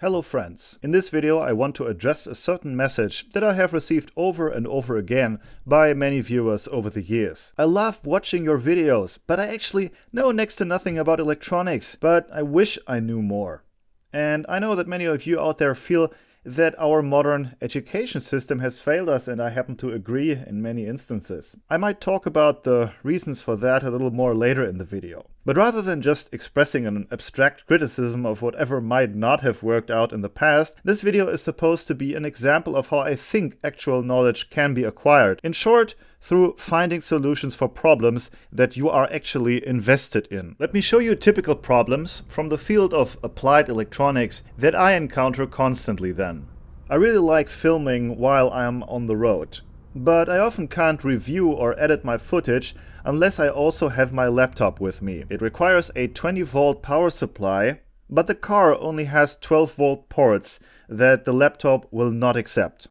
Hello friends, in this video I want to address a certain message that I have received over and over again by many viewers over the years. I love watching your videos, but I actually know next to nothing about electronics, but I wish I knew more. And I know that many of you out there feel that our modern education system has failed us, and I happen to agree in many instances. I might talk about the reasons for that a little more later in the video. But rather than just expressing an abstract criticism of whatever might not have worked out in the past, this video is supposed to be an example of how I think actual knowledge can be acquired. In short, through finding solutions for problems that you are actually invested in. Let me show you typical problems from the field of applied electronics that I encounter constantly then. I really like filming while I'm on the road, but I often can't review or edit my footage unless I also have my laptop with me. It requires a 20-volt power supply, but the car only has 12-volt ports that the laptop will not accept.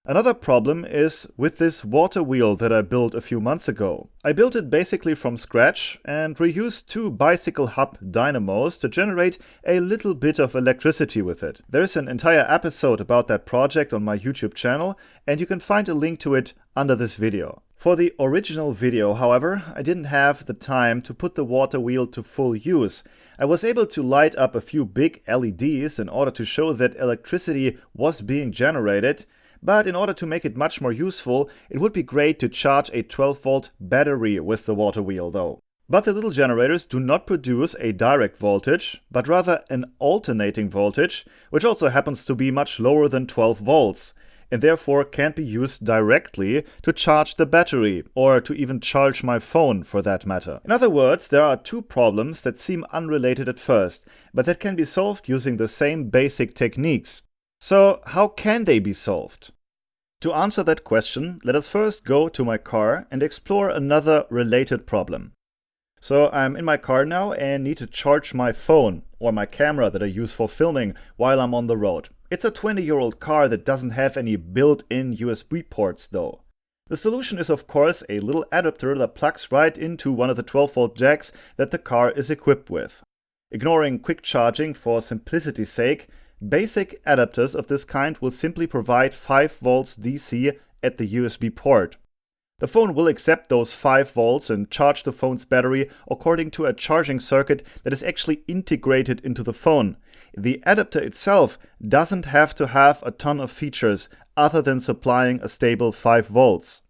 Another problem is with this Waterwheel that I built a few months ago. I built it basically from scratch and reused two bicycle hub dynamos to generate a little bit of electricity with it. There's an entire episode about that project on my YouTube channel, and you can find a link to it under this video. For the original video, however, I didn't have the time to put the Waterwheel to full use. I was able to light up a few big LEDs in order to show that electricity was being generated. But in order to make it much more useful, it would be great to charge a 12-volt battery with the Waterwheel though. But the little generators do not produce a direct voltage, but rather an alternating voltage, which also happens to be much lower than 12 volts, and therefore can't be used directly to charge the battery, or to even charge my phone for that matter. In other words, there are two problems that seem unrelated at first, but that can be solved using the same basic techniques. So how can they be solved? To answer that question, let us first go to my car and explore another related problem. So I'm in my car now and need to charge my phone or my camera that I use for filming while I'm on the road. It's a 20-year-old car that doesn't have any built-in USB ports though. The solution is of course a little adapter that plugs right into one of the 12-volt jacks that the car is equipped with. Ignoring quick charging for simplicity's sake, basic adapters of this kind will simply provide 5 volts DC at the USB port. The phone will accept those 5 volts and charge the phone's battery according to a charging circuit that is actually integrated into the phone. The adapter itself doesn't have to have a ton of features other than supplying a stable 5 volts.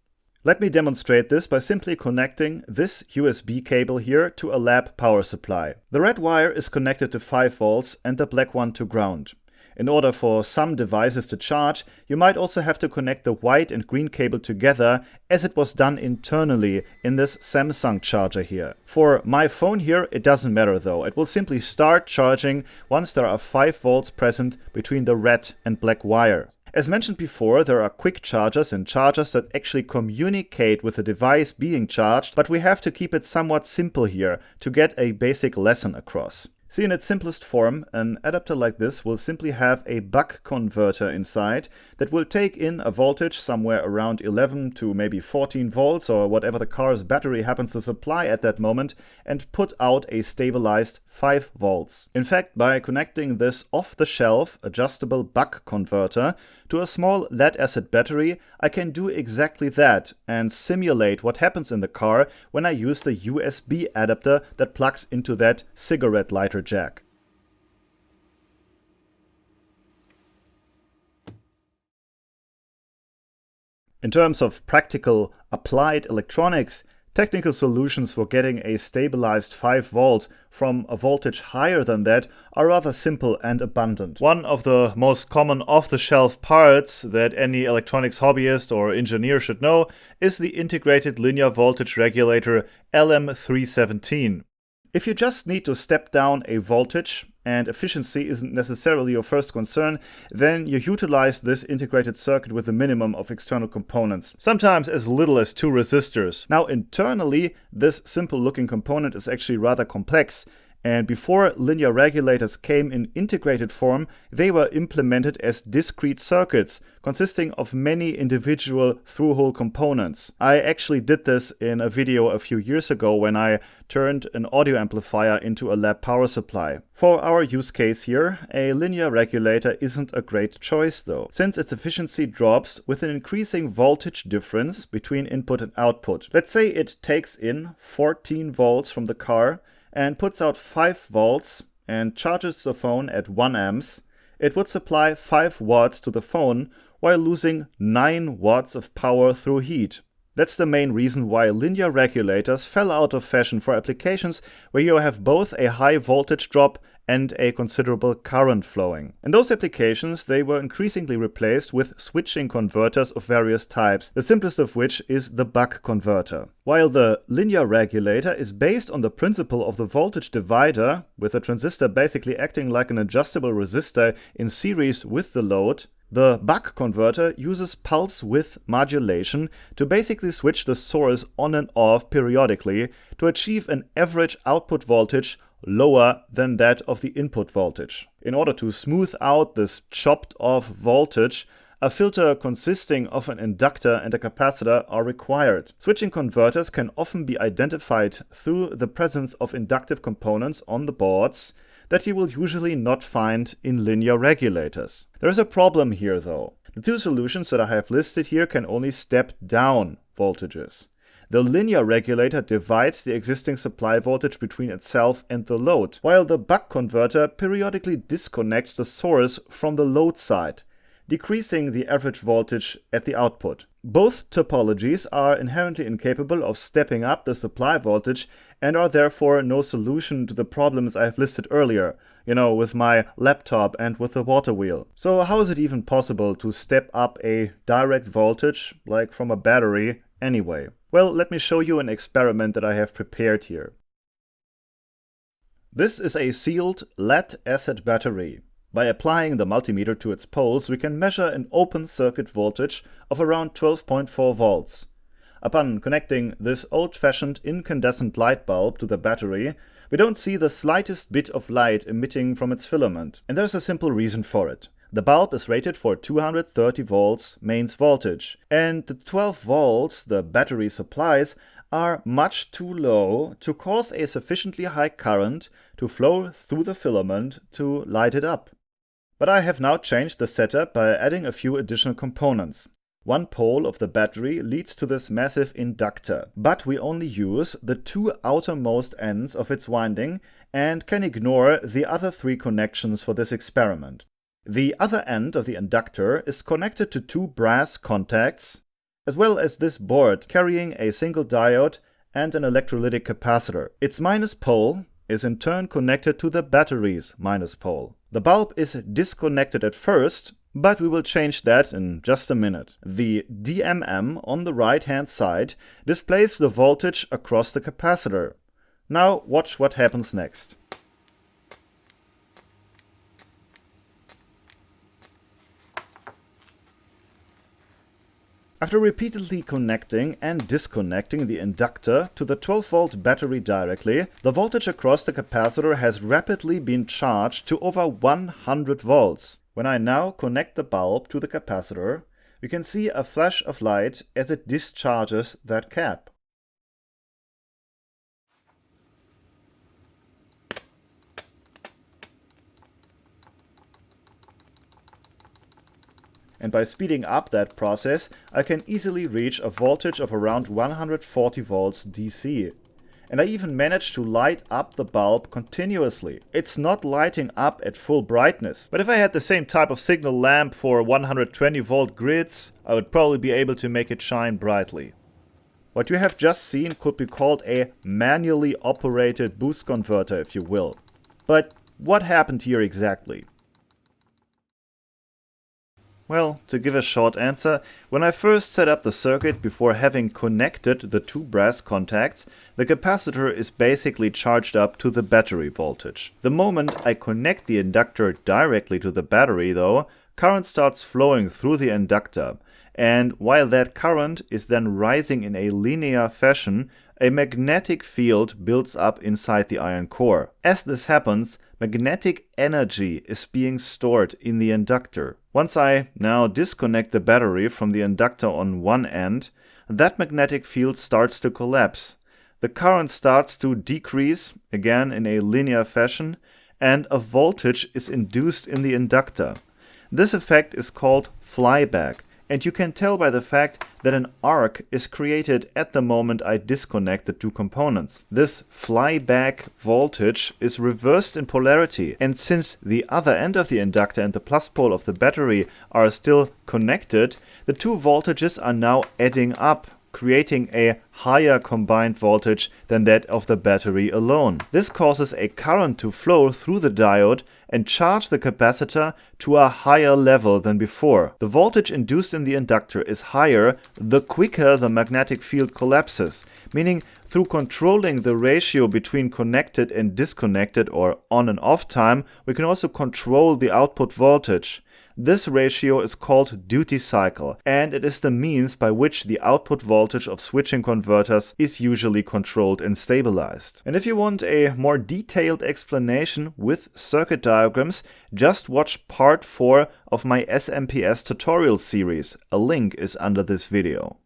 Let me demonstrate this by simply connecting this USB cable here to a lab power supply. The red wire is connected to 5 volts and the black one to ground. In order for some devices to charge, you might also have to connect the white and green cable together, as it was done internally in this Samsung charger here. For my phone here, it doesn't matter though. It will simply start charging once there are 5 volts present between the red and black wire. As mentioned before, there are quick chargers and chargers that actually communicate with the device being charged, but we have to keep it somewhat simple here to get a basic lesson across. See, in its simplest form, an adapter like this will simply have a buck converter inside that will take in a voltage somewhere around 11 to maybe 14 volts or whatever the car's battery happens to supply at that moment, and put out a stabilized 5 volts. In fact, by connecting this off-the-shelf adjustable buck converter to a small lead-acid battery, I can do exactly that and simulate what happens in the car when I use the USB adapter that plugs into that cigarette lighter jack. In terms of practical applied electronics, technical solutions for getting a stabilized 5 volts from a voltage higher than that are rather simple and abundant. One of the most common off-the-shelf parts that any electronics hobbyist or engineer should know is the integrated linear voltage regulator LM317. If you just need to step down a voltage and efficiency isn't necessarily your first concern, then you utilize this integrated circuit with a minimum of external components, sometimes as little as 2 resistors. Now internally, this simple looking component is actually rather complex, And before linear regulators came in integrated form, they were implemented as discrete circuits, consisting of many individual through-hole components. I actually did this in a video a few years ago when I turned an audio amplifier into a lab power supply. For our use case here, a linear regulator isn't a great choice though, since its efficiency drops with an increasing voltage difference between input and output. Let's say it takes in 14 volts from the car and puts out 5 volts and charges the phone at 1 amps, it would supply 5 watts to the phone while losing 9 watts of power through heat. That's the main reason why linear regulators fell out of fashion for applications where you have both a high voltage drop and a considerable current flowing. In those applications, they were increasingly replaced with switching converters of various types, the simplest of which is the buck converter. While the linear regulator is based on the principle of the voltage divider, with a transistor basically acting like an adjustable resistor in series with the load, the buck converter uses pulse width modulation to basically switch the source on and off periodically to achieve an average output voltage lower than that of the input voltage. In order to smooth out this chopped off voltage, a filter consisting of an inductor and a capacitor are required. Switching converters can often be identified through the presence of inductive components on the boards that you will usually not find in linear regulators. There is a problem here though. The two solutions that I have listed here can only step down voltages. The linear regulator divides the existing supply voltage between itself and the load, while the buck converter periodically disconnects the source from the load side, decreasing the average voltage at the output. Both topologies are inherently incapable of stepping up the supply voltage and are therefore no solution to the problems I have listed earlier, with my laptop and with the Waterwheel. So how is it even possible to step up a direct voltage, like from a battery, anyway? Well, let me show you an experiment that I have prepared here. This is a sealed lead-acid battery. By applying the multimeter to its poles, we can measure an open circuit voltage of around 12.4 volts. Upon connecting this old-fashioned incandescent light bulb to the battery, we don't see the slightest bit of light emitting from its filament. And there's a simple reason for it. The bulb is rated for 230 volts mains voltage, and the 12 volts the battery supplies are much too low to cause a sufficiently high current to flow through the filament to light it up. But I have now changed the setup by adding a few additional components. One pole of the battery leads to this massive inductor, but we only use the 2 outermost ends of its winding and can ignore the other 3 connections for this experiment. The other end of the inductor is connected to 2 brass contacts, as well as this board carrying a single diode and an electrolytic capacitor. Its minus pole is in turn connected to the battery's minus pole. The bulb is disconnected at first, but we will change that in just a minute. The DMM on the right hand side displays the voltage across the capacitor. Now watch what happens next. After repeatedly connecting and disconnecting the inductor to the 12-volt battery directly, the voltage across the capacitor has rapidly been charged to over 100 volts. When I now connect the bulb to the capacitor, we can see a flash of light as it discharges that cap. And by speeding up that process, I can easily reach a voltage of around 140 volts DC. And I even managed to light up the bulb continuously. It's not lighting up at full brightness, but if I had the same type of signal lamp for 120 volt grids, I would probably be able to make it shine brightly. What you have just seen could be called a manually operated boost converter, if you will. But what happened here exactly? Well, to give a short answer, when I first set up the circuit before having connected the 2 brass contacts, the capacitor is basically charged up to the battery voltage. The moment I connect the inductor directly to the battery though, current starts flowing through the inductor, and while that current is then rising in a linear fashion a magnetic field builds up inside the iron core. As this happens, magnetic energy is being stored in the inductor. Once I now disconnect the battery from the inductor on one end, that magnetic field starts to collapse. The current starts to decrease, again in a linear fashion, and a voltage is induced in the inductor. This effect is called flyback, and you can tell by the fact that an arc is created at the moment I disconnect the two components. This flyback voltage is reversed in polarity, and since the other end of the inductor and the plus pole of the battery are still connected, the two voltages are now adding up, creating a higher combined voltage than that of the battery alone. This causes a current to flow through the diode and charge the capacitor to a higher level than before. The voltage induced in the inductor is higher the quicker the magnetic field collapses, meaning through controlling the ratio between connected and disconnected, or on and off time, we can also control the output voltage. This ratio is called duty cycle, and it is the means by which the output voltage of switching converters is usually controlled and stabilized. And if you want a more detailed explanation with circuit diagrams, just watch part 4 of my smps tutorial series. A link is under this video.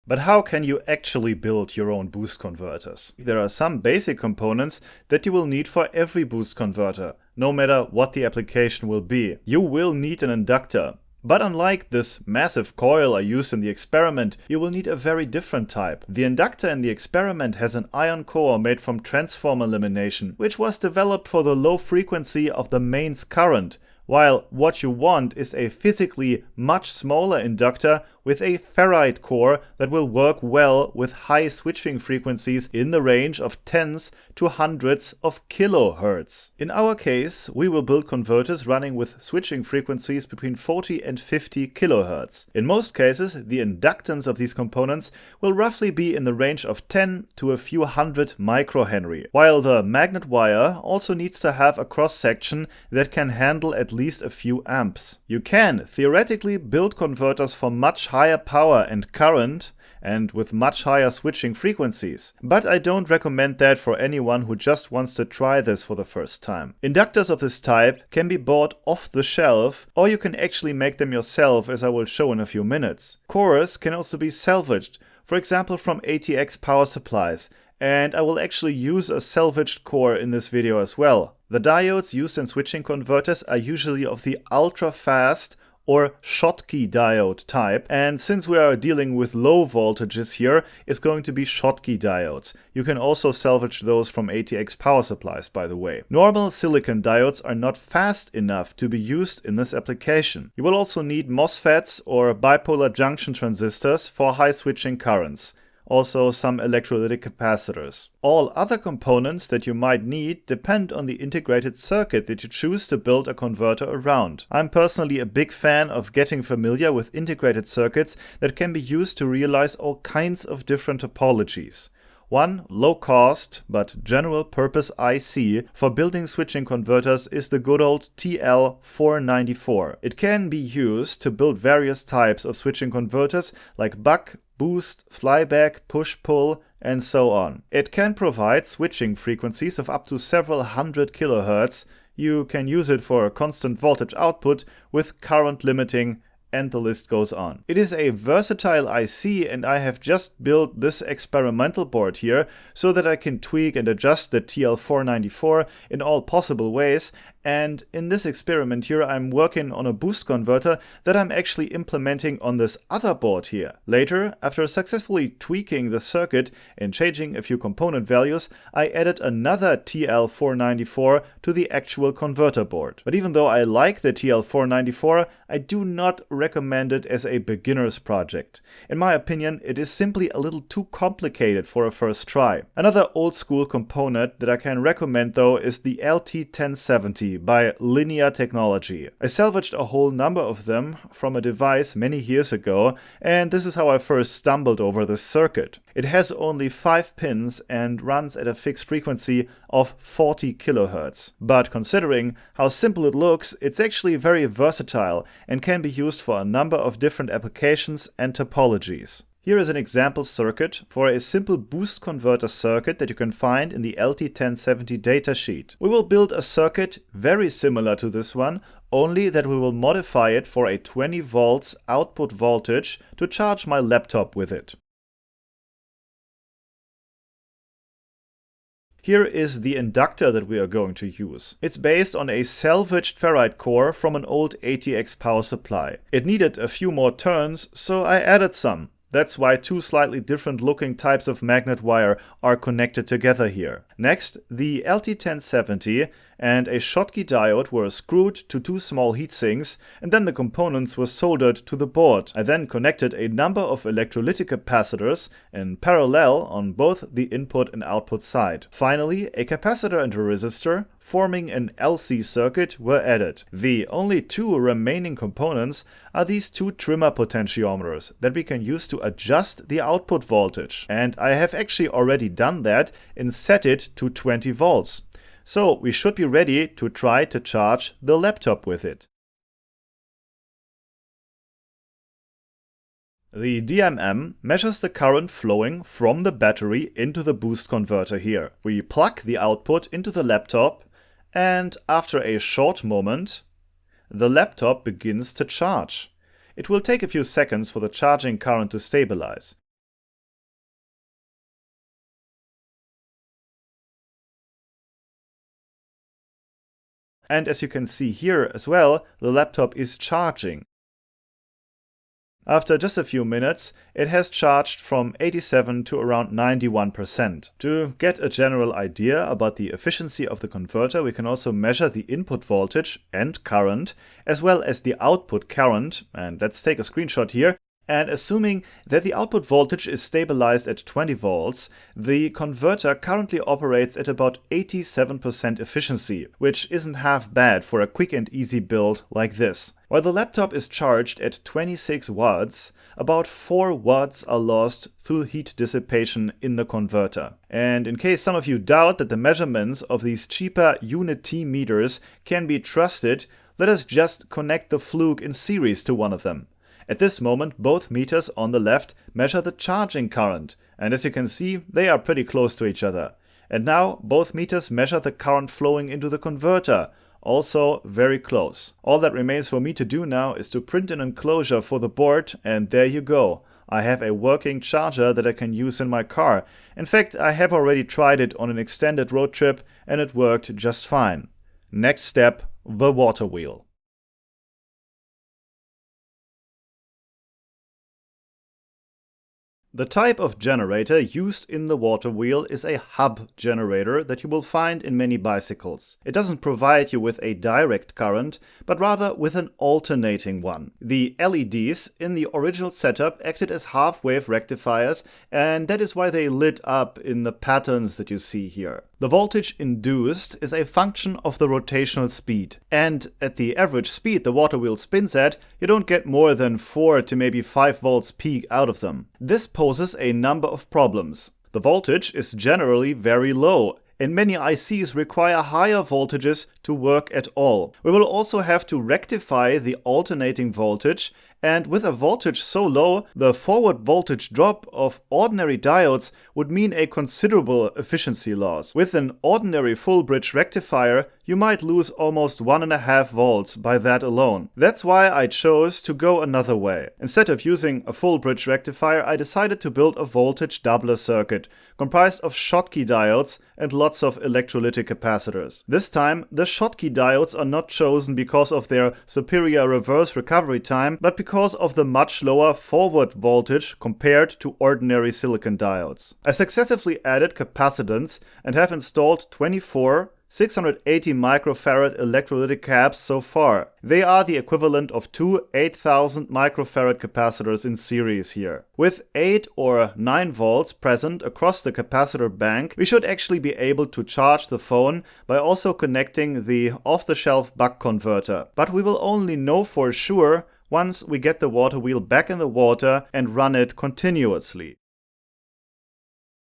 But how can you actually build your own boost converters? There are some basic components that you will need for every boost converter, no matter what the application will be. You will need an inductor. But unlike this massive coil I used in the experiment, you will need a very different type. The inductor in the experiment has an iron core made from transformer lamination, which was developed for the low frequency of the mains current, while what you want is a physically much smaller inductor with a ferrite core that will work well with high switching frequencies in the range of tens to hundreds of kilohertz. In our case, we will build converters running with switching frequencies between 40 and 50 kilohertz. In most cases, the inductance of these components will roughly be in the range of 10 to a few hundred microhenry, while the magnet wire also needs to have a cross-section that can handle at least a few amps. You can theoretically build converters for much higher power and current and with much higher switching frequencies, but I don't recommend that for anyone who just wants to try this for the first time. Inductors of this type can be bought off the shelf, or you can actually make them yourself, as I will show in a few minutes. Cores can also be salvaged, for example from ATX power supplies, and I will actually use a salvaged core in this video as well. The diodes used in switching converters are usually of the ultra-fast or Schottky diode type, and since we are dealing with low voltages here, it's going to be Schottky diodes. You can also salvage those from ATX power supplies, by the way. Normal silicon diodes are not fast enough to be used in this application. You will also need MOSFETs or bipolar junction transistors for high switching currents. Also some electrolytic capacitors. All other components that you might need depend on the integrated circuit that you choose to build a converter around. I'm personally a big fan of getting familiar with integrated circuits that can be used to realize all kinds of different topologies. One low-cost but general-purpose IC for building switching converters is the good old TL494. It can be used to build various types of switching converters like buck, boost, flyback, push-pull, and so on. It can provide switching frequencies of up to several hundred kilohertz. You can use it for a constant voltage output with current limiting, and the list goes on. It is a versatile IC, and I have just built this experimental board here so that I can tweak and adjust the TL494 in all possible ways. And in this experiment here, I'm working on a boost converter that I'm actually implementing on this other board here. Later, after successfully tweaking the circuit and changing a few component values, I added another TL494 to the actual converter board. But even though I like the TL494, I do not recommend it as a beginner's project. In my opinion, it is simply a little too complicated for a first try. Another old school component that I can recommend though is the LT1070 by Linear Technology. I salvaged a whole number of them from a device many years ago, and this is how I first stumbled over this circuit. It has only 5 pins and runs at a fixed frequency of 40 kilohertz. But considering how simple it looks, it's actually very versatile and can be used for a number of different applications and topologies. Here is an example circuit for a simple boost converter circuit that you can find in the LT1070 datasheet. We will build a circuit very similar to this one, only that we will modify it for a 20 volts output voltage to charge my laptop with it. Here is the inductor that we are going to use. It's based on a salvaged ferrite core from an old ATX power supply. It needed a few more turns, so I added some. That's why two slightly different looking types of magnet wire are connected together here. Next, the LT1070 and a Schottky diode were screwed to two small heatsinks, and then the components were soldered to the board. I then connected a number of electrolytic capacitors in parallel on both the input and output side. Finally, a capacitor and a resistor, forming an LC circuit, were added. The only two remaining components are these two trimmer potentiometers that we can use to adjust the output voltage. And I have actually already done that and set it to 20 volts. So we should be ready to try to charge the laptop with it. The DMM measures the current flowing from the battery into the boost converter here. We plug the output into the laptop, and after a short moment, the laptop begins to charge. It will take a few seconds for the charging current to stabilize. And as you can see here as well, the laptop is charging. After just a few minutes, it has charged from 87 to around 91%. To get a general idea about the efficiency of the converter, we can also measure the input voltage and current, as well as the output current. And let's take a screenshot here. And assuming that the output voltage is stabilized at 20 volts, the converter currently operates at about 87% efficiency, which isn't half bad for a quick and easy build like this. While the laptop is charged at 26 watts, about 4 watts are lost through heat dissipation in the converter. And in case some of you doubt that the measurements of these cheaper unit T meters can be trusted, let us just connect the Fluke in series to one of them. At this moment, both meters on the left measure the charging current, and as you can see, they are pretty close to each other. And now, both meters measure the current flowing into the converter, also very close. All that remains for me to do now is to print an enclosure for the board, and there you go. I have a working charger that I can use in my car. In fact, I have already tried it on an extended road trip, and it worked just fine. Next step, the Waterwheel. The type of generator used in the Waterwheel is a hub generator that you will find in many bicycles. It doesn't provide you with a direct current, but rather with an alternating one. The LEDs in the original setup acted as half-wave rectifiers, and that is why they lit up in the patterns that you see here. The voltage induced is a function of the rotational speed, and at the average speed the Waterwheel spins at, you don't get more than 4 to maybe 5 volts peak out of them. This poses a number of problems. The voltage is generally very low, and many ICs require higher voltages to work at all. We will also have to rectify the alternating voltage, and with a voltage so low, the forward voltage drop of ordinary diodes would mean a considerable efficiency loss. With an ordinary full bridge rectifier, you might lose almost 1.5 volts by that alone. That's why I chose to go another way. Instead of using a full bridge rectifier, I decided to build a voltage doubler circuit, comprised of Schottky diodes and lots of electrolytic capacitors. This time, the Schottky diodes are not chosen because of their superior reverse recovery time, but because of the much lower forward voltage compared to ordinary silicon diodes. I successively added capacitance and have installed 24 680 microfarad electrolytic caps so far. They are the equivalent of two 8000 microfarad capacitors in series here. With 8 or 9 volts present across the capacitor bank, we should actually be able to charge the phone by also connecting the off-the-shelf buck converter. But we will only know for sure once we get the Waterwheel back in the water and run it continuously.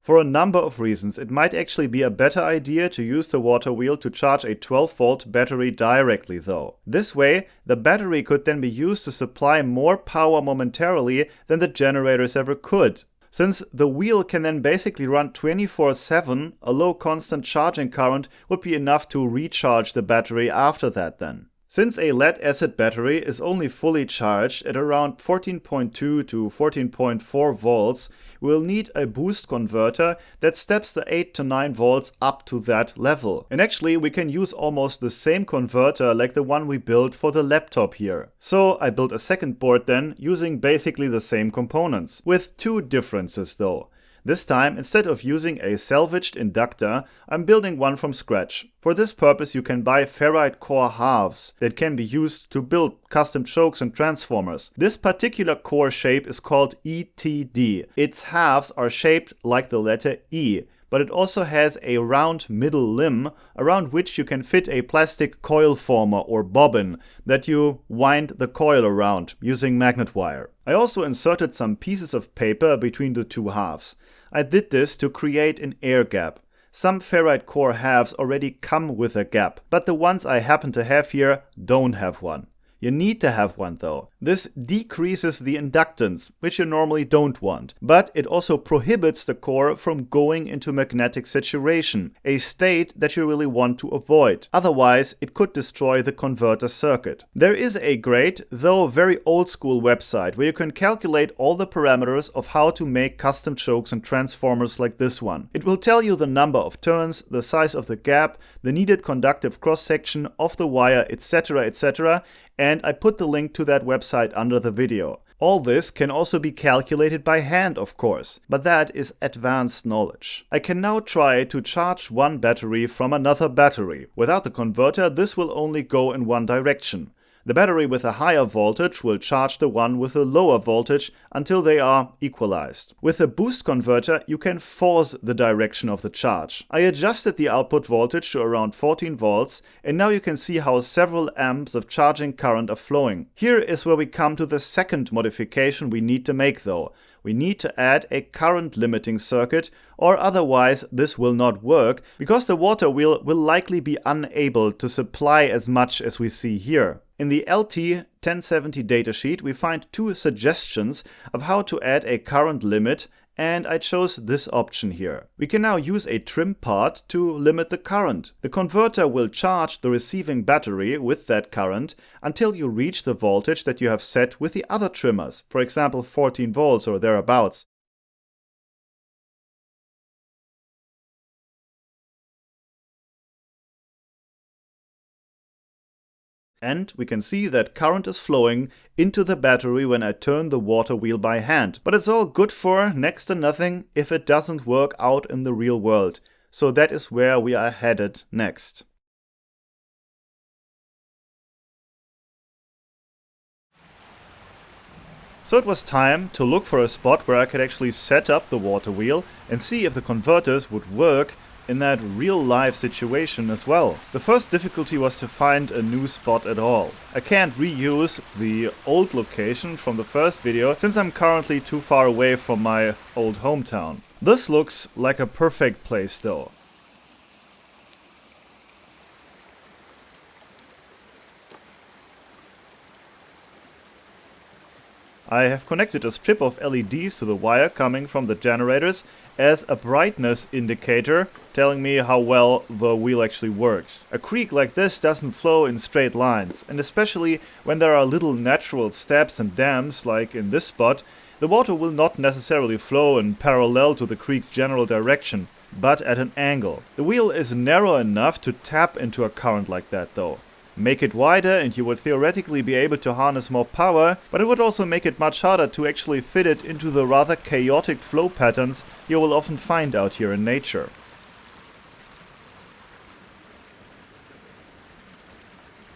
For a number of reasons, it might actually be a better idea to use the Waterwheel to charge a 12-volt battery directly though. This way, the battery could then be used to supply more power momentarily than the generators ever could. Since the wheel can then basically run 24/7, a low constant charging current would be enough to recharge the battery after that then. Since a lead-acid battery is only fully charged at around 14.2 to 14.4 volts, we'll need a boost converter that steps the 8 to 9 volts up to that level. And actually we can use almost the same converter like the one we built for the laptop here. So I built a second board then using basically the same components, with two differences though. This time, instead of using a salvaged inductor, I'm building one from scratch. For this purpose you can buy ferrite core halves that can be used to build custom chokes and transformers. This particular core shape is called ETD. Its halves are shaped like the letter E, but it also has a round middle limb around which you can fit a plastic coil former or bobbin that you wind the coil around using magnet wire. I also inserted some pieces of paper between the two halves. I did this to create an air gap. Some ferrite core halves already come with a gap, but the ones I happen to have here don't have one. You need to have one though. This decreases the inductance, which you normally don't want, but it also prohibits the core from going into magnetic saturation, a state that you really want to avoid. Otherwise, it could destroy the converter circuit. There is a great, though very old school website where you can calculate all the parameters of how to make custom chokes and transformers like this one. It will tell you the number of turns, the size of the gap, the needed conductive cross-section of the wire, etc., etc., and I put the link to that website under the video. All this can also be calculated by hand, of course, but that is advanced knowledge. I can now try to charge one battery from another battery. Without the converter, this will only go in one direction. The battery with a higher voltage will charge the one with a lower voltage until they are equalized. With a boost converter, you can force the direction of the charge. I adjusted the output voltage to around 14 volts, and now you can see how several amps of charging current are flowing. Here is where we come to the second modification we need to make though. We need to add a current limiting circuit, or otherwise this will not work, because the Waterwheel will likely be unable to supply as much as we see here. In the LT1070 datasheet we find two suggestions of how to add a current limit, and I chose this option here. We can now use a trim part to limit the current. The converter will charge the receiving battery with that current until you reach the voltage that you have set with the other trimmers, for example 14 volts or thereabouts. And we can see that current is flowing into the battery when I turn the Waterwheel by hand. But it's all good for next to nothing if it doesn't work out in the real world. So that is where we are headed next. So it was time to look for a spot where I could actually set up the Waterwheel and see if the converters would work in that real-life situation as well. The first difficulty was to find a new spot at all. I can't reuse the old location from the first video since I'm currently too far away from my old hometown. This looks like a perfect place though. I have connected a strip of LEDs to the wire coming from the generators as a brightness indicator, telling me how well the wheel actually works. A creek like this doesn't flow in straight lines, and especially when there are little natural steps and dams like in this spot, the water will not necessarily flow in parallel to the creek's general direction, but at an angle. The wheel is narrow enough to tap into a current like that though. Make it wider and you would theoretically be able to harness more power, but it would also make it much harder to actually fit it into the rather chaotic flow patterns you will often find out here in nature.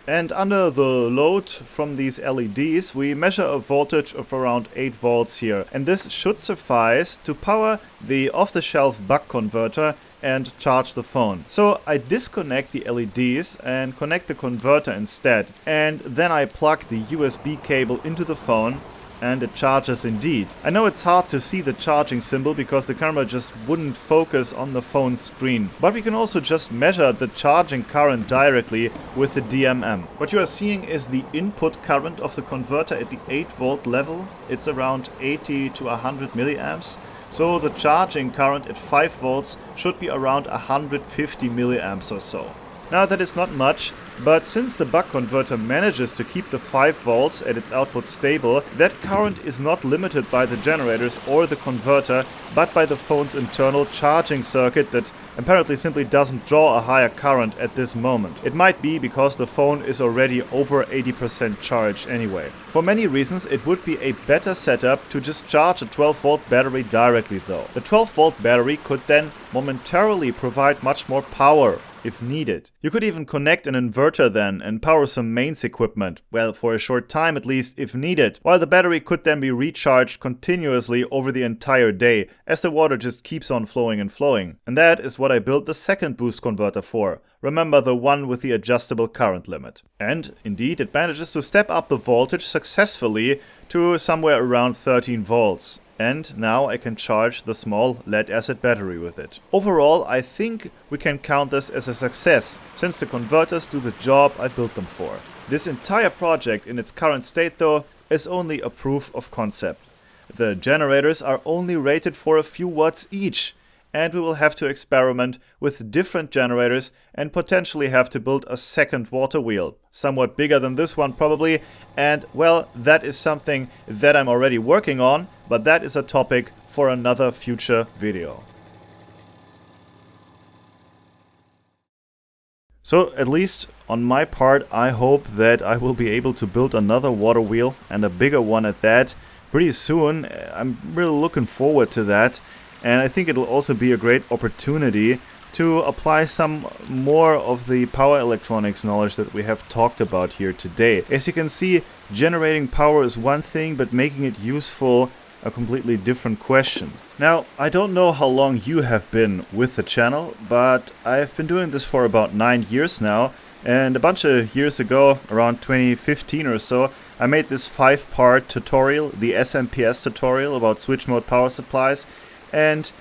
And under the load from these LEDs we measure a voltage of around 8 volts here, and this should suffice to power the off-the-shelf buck converter and charge the phone. So I disconnect the LEDs and connect the converter instead, and then I plug the USB cable into the phone and it charges indeed. I know it's hard to see the charging symbol because the camera just wouldn't focus on the phone's screen, but we can also just measure the charging current directly with the DMM. What you are seeing is the input current of the converter at the 8 volt level. It's around 80 to 100 milliamps. So the charging current at 5 volts should be around 150 milliamps or so. Now that is not much, but since the buck converter manages to keep the 5 volts at its output stable, that current is not limited by the generators or the converter, but by the phone's internal charging circuit that apparently simply doesn't draw a higher current at this moment. It might be because the phone is already over 80% charged anyway. For many reasons it would be a better setup to just charge a 12 volt battery directly though. The 12 volt battery could then momentarily provide much more power if needed. You could even connect an inverter then and power some mains equipment, well, for a short time at least if needed, while the battery could then be recharged continuously over the entire day as the water just keeps on flowing and flowing. And that is what I built the second boost converter for. Remember, the one with the adjustable current limit. And indeed it manages to step up the voltage successfully to somewhere around 13 volts. And now I can charge the small lead-acid battery with it. Overall, I think we can count this as a success, since the converters do the job I built them for. This entire project in its current state though is only a proof of concept. The generators are only rated for a few watts each, and we will have to experiment with different generators and potentially have to build a second water wheel, somewhat bigger than this one probably, and well, that is something that I'm already working on, but that is a topic for another future video. So at least on my part, I hope that I will be able to build another water wheel, and a bigger one at that, pretty soon. I'm really looking forward to that. And I think it'll also be a great opportunity to apply some more of the power electronics knowledge that we have talked about here today. As you can see, generating power is one thing, but making it useful a completely different question. Now, I don't know how long you have been with the channel, but I've been doing this for about 9 years now, and a bunch of years ago, around 2015 or so, I made this 5-part tutorial, the smps tutorial about switch mode power supplies. And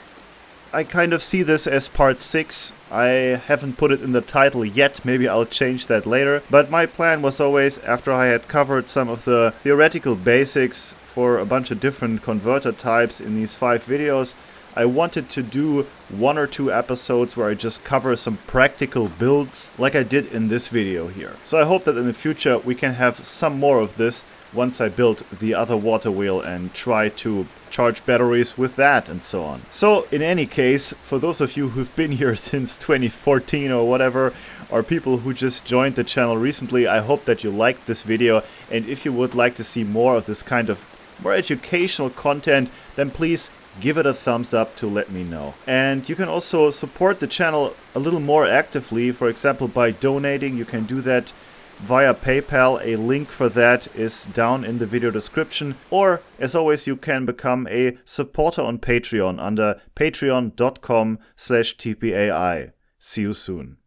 I kind of see this as part 6. I haven't put it in the title yet, maybe I'll change that later. But my plan was always, after I had covered some of the theoretical basics for a bunch of different converter types in these 5 videos, I wanted to do 1 or 2 episodes where I just cover some practical builds like I did in this video here. So I hope that in the future we can have some more of this once I build the other water wheel and try to charge batteries with that and so on. So in any case, for those of you who've been here since 2014 or whatever, or people who just joined the channel recently, I hope that you liked this video, and if you would like to see more of this kind of more educational content, then please give it a thumbs up to let me know. And you can also support the channel a little more actively, for example by donating. You can do that via PayPal. A link for that is down in the video description. Or, as always, you can become a supporter on Patreon under patreon.com/tpai. See you soon.